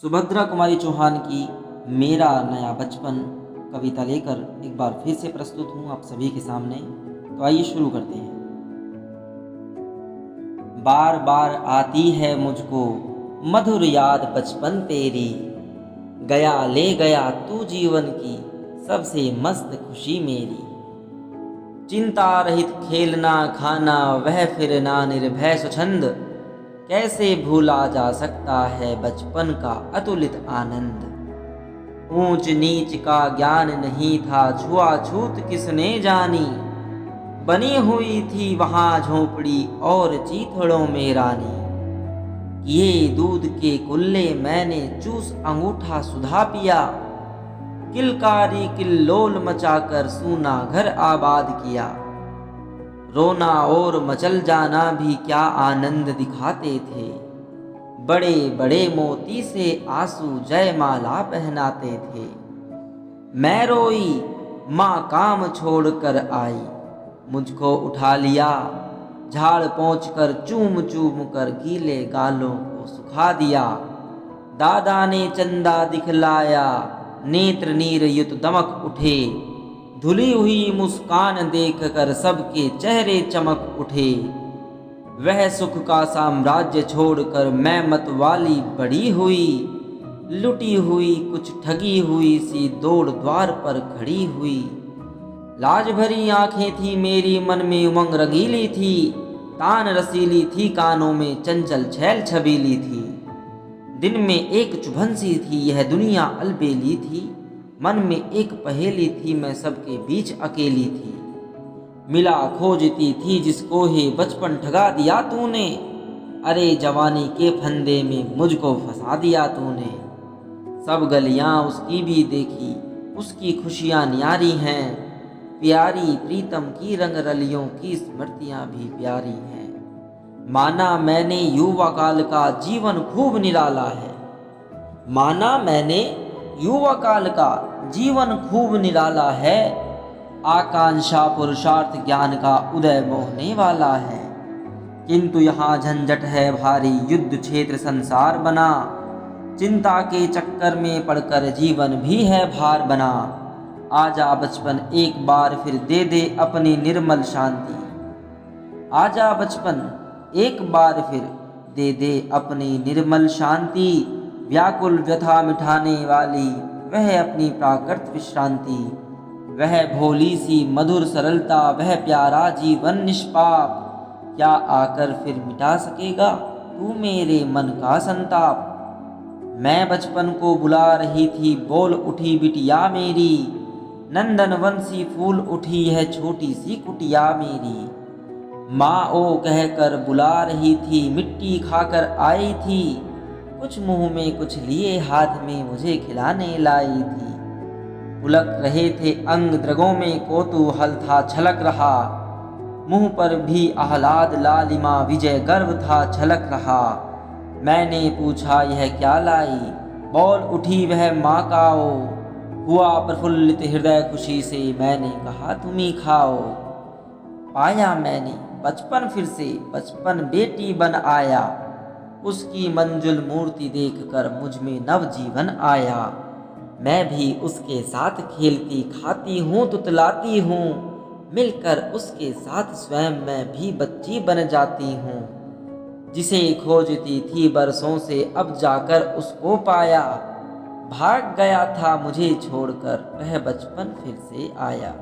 सुभद्रा कुमारी चौहान की मेरा नया बचपन कविता लेकर एक बार फिर से प्रस्तुत हूँ आप सभी के सामने। तो आइए शुरू करते हैं। बार बार आती है मुझको मधुर याद बचपन तेरी, गया ले गया तू जीवन की सबसे मस्त खुशी मेरी। चिंता रहित खेलना खाना वह फिर ना निर्भय स्वच्छंद, कैसे भूला जा सकता है बचपन का अतुलित आनंद। ऊंच नीच का ज्ञान नहीं था छुआछूत किसने जानी, बनी हुई थी वहां झोपड़ी और चीथड़ों में रानी। किए दूध के कुल्ले मैंने चूस अंगूठा सुधा पिया, किलकारी किल्लोल मचाकर सूना घर आबाद किया। रोना और मचल जाना भी क्या आनंद दिखाते थे, बड़े बड़े मोती से आंसू जयमाला पहनाते थे। मैं रोई माँ काम छोड़कर आई, मुझको उठा लिया झाड़ पोंछ कर चूम चूम कर गीले गालों को सुखा दिया। दादा ने चंदा दिखलाया नेत्र नीर युत दमक उठे, धुली हुई मुस्कान देखकर सबके चेहरे चमक उठे। वह सुख का साम्राज्य छोड़कर मैं मतवाली बड़ी हुई, लुटी हुई कुछ ठगी हुई सी दौड़ द्वार पर खड़ी हुई। लाज भरी आंखें थी मेरी मन में उमंग रंगीली थी, तान रसीली थी कानों में चंचल छैल छबीली थी। दिन में एक चुभन सी थी यह दुनिया अलबेली थी, मन में एक पहेली थी मैं सबके बीच अकेली थी। मिला खोजती थी जिसको ही बचपन ठगा दिया तूने, अरे जवानी के फंदे में मुझको फंसा दिया तूने। सब गलियां उसकी भी देखी उसकी खुशियां न्यारी हैं, प्यारी प्रीतम की रंग रलियों की स्मृतियां भी प्यारी हैं। माना मैंने युवा काल का जीवन खूब निराला है, माना मैंने युवा काल का जीवन खूब निराला है। आकांक्षा पुरुषार्थ ज्ञान का उदय मोहने वाला है, किंतु यहाँ झंझट है भारी युद्ध क्षेत्र संसार बना। चिंता के चक्कर में पड़कर जीवन भी है भार बना। आजा बचपन एक बार फिर दे दे अपनी निर्मल शांति, आजा बचपन एक बार फिर दे दे अपनी निर्मल शांति। व्याकुल व्यथा मिटाने वाली वह अपनी प्राकृत विश्रांति, वह भोली सी मधुर सरलता वह प्यारा जीवन निष्पाप। क्या आकर फिर मिटा सकेगा तू मेरे मन का संताप। मैं बचपन को बुला रही थी बोल उठी बिटिया मेरी, नंदन वंशी फूल उठी है छोटी सी कुटिया मेरी। माँ ओ कहकर बुला रही थी मिट्टी खाकर आई थी, कुछ मुंह में कुछ लिए हाथ में मुझे खिलाने लाई थी। पुलक रहे थे अंग द्रगों में कौतूहल था छलक रहा, मुंह पर भी आह्लाद लालिमा विजय गर्व था छलक रहा। मैंने पूछा यह क्या लाई, बोल उठी वह माँ काओ। हुआ प्रफुल्लित हृदय खुशी से मैंने कहा तुम ही खाओ। पाया मैंने बचपन फिर से बचपन बेटी बन आया, उसकी मंजुल मूर्ति देखकर मुझ में नव जीवन आया। मैं भी उसके साथ खेलती खाती हूँ तुतलाती हूँ, मिलकर उसके साथ स्वयं मैं भी बच्ची बन जाती हूँ। जिसे खोजती थी बरसों से अब जाकर उसको पाया, भाग गया था मुझे छोड़कर वह बचपन फिर से आया।